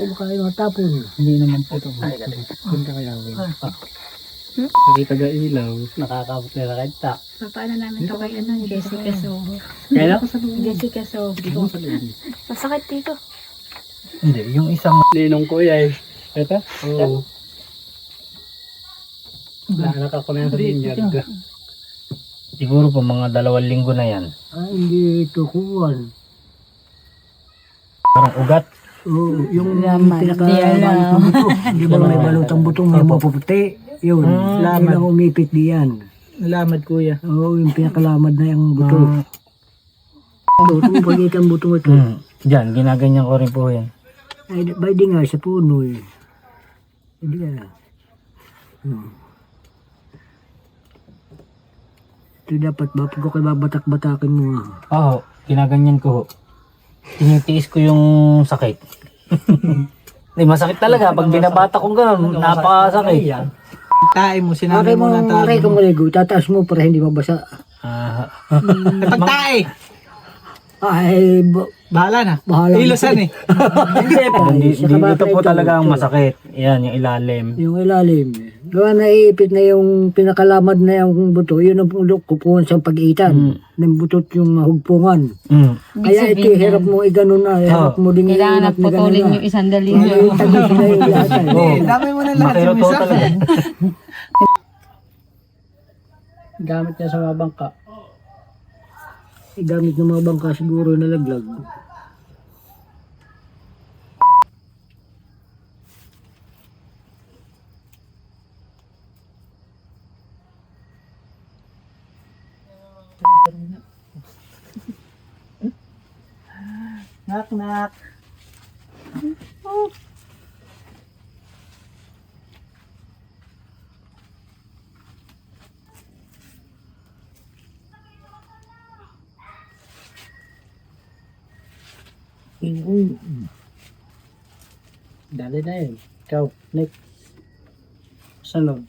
Kayo matapon. Hindi naman po ito. Punta kaya ako. Lagi taga-ilaw. Nakakabot nila kahit ta. Paano namin to kay Jessica Soho. Kaya? Jessica Soho. Dito sa loob. Masakit dito. Hindi, yung isang ninong kuya eh. Ito? Oo. Naanak ako na yung sa binyag. Siguro po mga 2 linggo na yan. Hindi ito kuwan. Parang ugat. Oo, yung Laman. pinakabalot ng buto. Di ba may balotang butong may mapuputi? Yun, laman ang umipit diyan. Lamad kuya. Oo, yung pinakalamad na yung buto. Buto mo pagitan buto ito. Diyan, ginaganyan ko rin po yan. Ay, di nga sa puno eh. Hindi nga. Ito dapat ba? Pag ako babatak-batakin mo Oo, ginaganyan ko. Tinitiis ko yung sakit. Hindi, masakit talaga. Pag binabata ko gano'n, napakasakit. Tae mo, sinabi mo na tae. Aray ka maligo, tataas mo para hindi mabasa. Pagtae! Ay, Bahala na. bahala. Ilusan eh. Dito po talaga ang masakit. Yan, yung ilalim. Yung ilalim. Gawa na iipit na yung pinakalamad na yung buto, yun ang kupuhan sa pag-iitan. Ng butot yung mahugpungan. Kaya ito, hirap mo i-ganon na. Hirap mo din Kailangan na putulin yung isang daliri. Tagos na yung lahat. Dami mo na lahat yung Makiroto isa. talaga. Gamit niya sa mga bangka. Gamit ng mga bangka siguro nalaglag. Knock, knock. Dali na yun. Ikaw, Nick. Saan